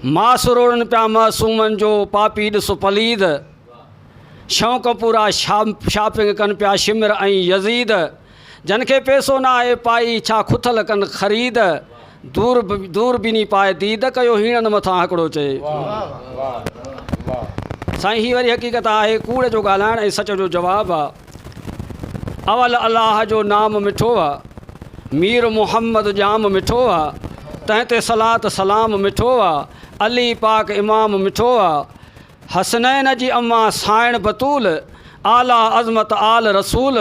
मासरोड़न पिया मासूमन जो पापी ॾिस पलीद शौक़ पूरा शॉपिंग कनि पिया शिमिर ऐं यज़ीद जनखे पैसो न आहे पाई छा खुथल कनि ख़रीद दूरबीनी पाए दीद कयो हीणनि मथां हिकिड़ो चए। साईं ही वरी हक़ीक़त आहे कूड़ जो ॻाल्हाइण ऐं सच जो जवाबु आहे। अवल अलाह जो नाम मिठो आहे, मीर मुहम्मद जाम मिठो आहे, तंहिं ते सलात सलाम मिठो आहे, अली पाक इमाम मिठो आहे, हसनैन जी अम्मा साइण बतूल, आला अज़मत आल रसूल।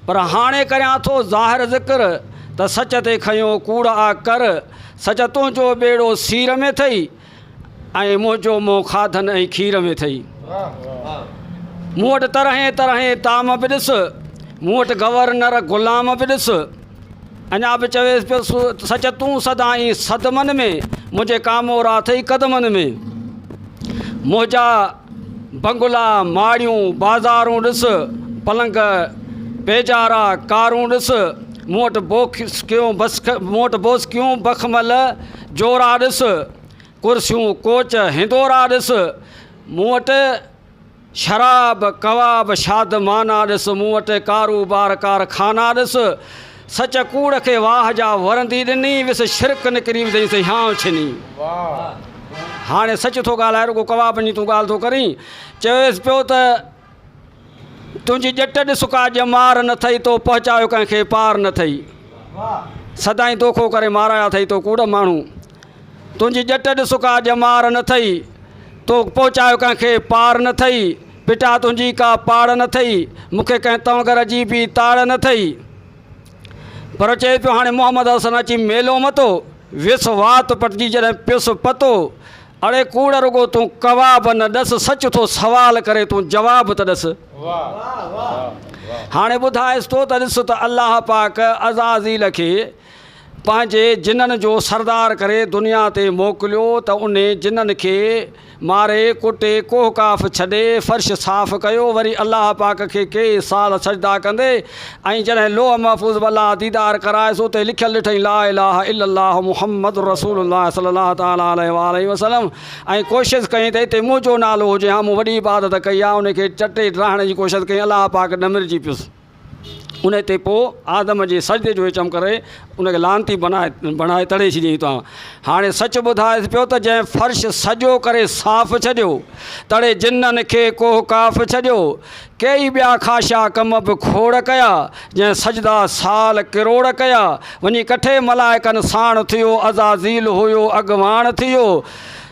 पर हाणे करियां थो ज़ाहिर ज़िक्र त सच ते खयो कूड़ आ कर, सच तुंहिंजो बेड़ो सीर में अथई ऐं मुंहिंजो मुंहुं खाधनि ऐं खीर में अथई। मूं वटि तरह तरह ताम बि ॾिस, मूं वटि गवर्नर ग़ुलाम बि ॾिस, अञा बि चवेसि पियो सच तूं सदाईं सदमनि में, मुंहिंजे कामोरा अथई कदमनि में। मुंहिंजा बंगला माड़ियूं बाज़ारूं ॾिस, पलंग बेजारा कारूं ॾिस, मूं वटि बोस क्यों बखमल जोरा ॾिस, कुर्सियूं कोच हिंदोरा ॾिस, मूं वटि शराब कबाब शादमाना ॾिस, मूं वटि कारोबार कारखाना ॾिस। सच कूड़ खे वाह जा वरंदी ॾिनी, विस शिरक निकिरी विधई से हाँ छिनी। हाणे सच थो ॻाल्हाए, रुगो कबाबनि जी तूं ॻाल्हि थो करीं। चवेसि पियो त तुंहिंजी ॼट ॾिस का ॼमार न अथई, तो पहुचायो कंहिंखे पार न अथई, सदाईं दोखो करे माराया अथई तो कूड़ माण्हू। तुंहिंजी ॼट ॾिस का ॼमार न अथई, तो पहुचायो कंहिंखे पार न अथई, पिटा तुंहिंजी का पाड़ न अथई, मूंखे कंहिं तवगर जी बि ताड़ न अथई। पर चए पियो हाणे मोहम्मद हसन अची मेलो मतो, विस वात पटिजी जॾहिं पियुसि पतो, अड़े कूड़ रुगो तूं कबाब न ॾस, सच थो सवाल करे तूं जवाब त ॾस। हाणे ॿुधाएसि तो त ॾिस त अलाह पाक अज़ाज़ील खे पंहिंजे जिन्हनि जो सरदार करे दुनिया ते मोकिलियो त उन जिन्हनि खे मारे कुटे कोह काफ़ छॾे फ़र्श साफ़ कयो, वरी अलाह पाक खे के साल सजदा कंदे ऐं जॾहिं लोह महफ़ूज़ अलाह दीदार कराएसि उते लिखियलु ॾिठई ला इलाहा इल्लल्लाह मुहम्मद रसूलुल्लाह सल्लल्लाहु ताला अलैहि वसल्लम, ऐं कोशिशि कई त हिते मुंहिंजो नालो हुजे। हा मूं वॾी इबादत कई आहे, उनखे चटे रहण जी कोशिशि कई, अलाह पाक ॾमिरिजी पियुसि। उन ते पोइ आदम जे सजदे जो हिचम करे उनखे लानती बणाए तड़े छॾियईं। तव्हां हाणे सच ॿुधाएसि पियो त जंहिं फ़र्श सॼो करे साफ़ छॾियो, तड़े जिन्ननि खे कोह काफ़ छॾियो, कई ॿिया ख़ाशा कम बि खोड़ कया, जंहिं सजदा साल किरोड़ कया, वञी कठे मलाइकनि साण थियो, अज़ाज़ील हुयो अॻवान थियो,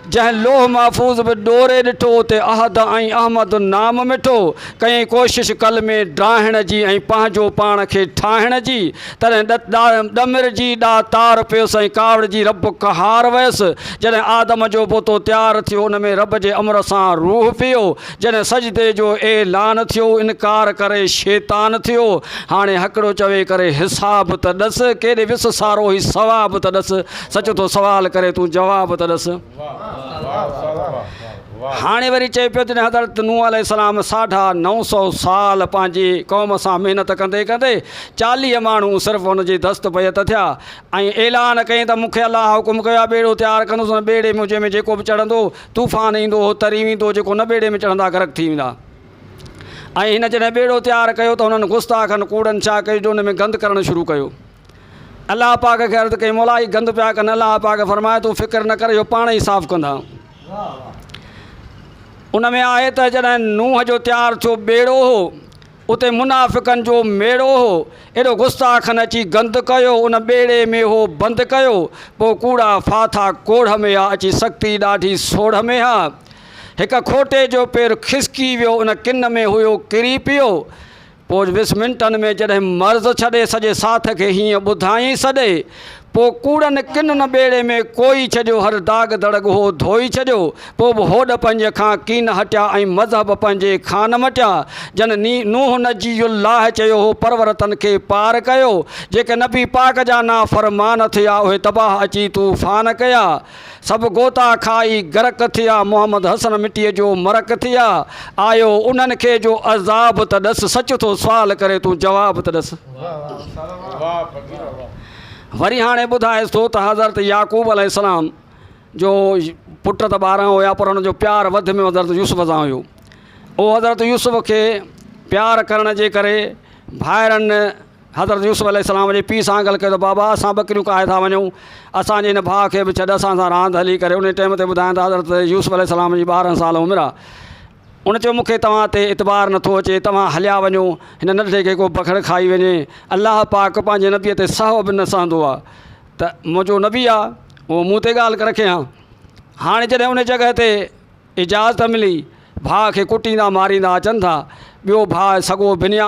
जंहिं लोह महफ़ूज़ बि ॾोरे ॾिठो उते अहद ऐं अहमद नाम मिठो, कई कोशिशि कल में ड्राहिण जी ऐं पंहिंजो पाण खे ठाहिण जी, तॾहिं ॾमिर जी ॾा तार पियुसि ऐं कावड़ जी रब कहार वयसि। जॾहिं आदम जो पोतो तयारु थियो उन में रब जे अमर सां रूह पियो, जॾहिं सजदे जो ऐलान थियो इनकार करे शैतान थियो। हाणे हिकिड़ो चवे करे हिसाब त ॾस, केॾे विस सारो ई सवाब त ॾस, सच थो सवाल करे तूं जवाब त ॾस। हाणे वरी चए पियो जॾहिं हज़रत नूह अलैहिस्सलाम 950 साल पंहिंजी क़ौम सां महिनत कंदे कंदे 40 माण्हू सिर्फ़ु हुनजे दस्त पयत थिया ऐं ऐलान कयईं त मूंखे अलाह हुकुम कयो आहे बेड़ो तयारु कंदुसि, हुन बेड़े में जंहिंमें जेको बि चढ़ंदो तूफ़ान ईंदो हो तरी वेंदो, जेको न बेड़े में चढ़ंदा गरक थी वेंदा। ऐं हिन जॾहिं बेड़ो तयारु कयो त हुननि गुस्ताखनि कूड़नि छा कयो जो हुन में गंद करणु शुरू कयो। अलाह पाक खे अर्ज़ु कई मौला ही गंद पिया कनि, अलाह पाक फरमाए तूं फ़िक्र न कर, इहो पाण ई साफ़ु कंदा। उन में आहे त जॾहिं नूह जो तयारु थियो बेड़ो हो, उते मुनाफ़िक़नि जो मेड़ो हो, एॾो गुस्ताखनि अची गंद कयो, उन बेड़े में हो बंदि कयो, पोइ कूड़ा फाथा कोढ़ में हा अची सख़्ती ॾाढी सोढ़ में हा। हिकु खोटे जो पेर खिसकी वियो, उन किन में हुयो किरी पियो। पोइ 20 मिंटनि में जॾहिं मर्ज़ छॾे सॼे साथ खे हीअं ॿुधाई सॾे, पोइ कूड़नि किन बेड़े में कोई छॾियो, हर दाग दड़ग हो धोई छॾियो। पोइ बि होॾ पंहिंजे खां कीन हटिया ऐं मज़हब पंहिंजे खां न मटिया। जन नूह नजीयुल्लाह चयो हो परवरतनि खे पार कयो, जेके नबी पाक जा ना फ़रमान थिया उहे तबाह अची तूफ़ान कया। सभु गोता खाई गरक थिया, मोहम्मद हसन मिटीअ जो मरक थिया। आयो उन्हनि खे जो अज़ाब त ॾस, सच थो सुवाल करे तूं जवाब त ॾस। वरी हाणे ॿुधाएसि थो त हज़रत याकूब अलैहिस्सलाम जो पुट त 12 हुया पर हुनजो प्यार वधि में वधि हज़रत यूसुफ सां हुयो। उहो हज़रत यूसुफ खे प्यार करण जे करे भाइरनि हज़रत यूसुफ अलैहिस्सलाम जे पीउ सां ॻाल्हि कयो त बाबा असां ॿकरियूं काहे था वञूं, असांजे हिन भाउ खे बि छॾ, असां सां रांदि हली करे। उन टाइम ते ॿुधाइनि था हज़रत यूसुफ अलैहिस्सलाम जी 12 साल उमिरि आहे। उन चयो मूंखे तव्हां ते इतबार नथो अचे, तव्हां हलिया वञो, हिन नंढे खे को बखड़ खाई वञे। अलाह पाक पंहिंजे नबीअ ते सहु बि न सहंदो आहे त मुंहिंजो नबी आहे उहो मूं ते ॻाल्हि रखे हा। हाणे जॾहिं उन जॻह ते इजाज़त मिली, भाउ खे कुटींदा मारींदा अचनि था, ॿियो भाउ सॻो बिनिया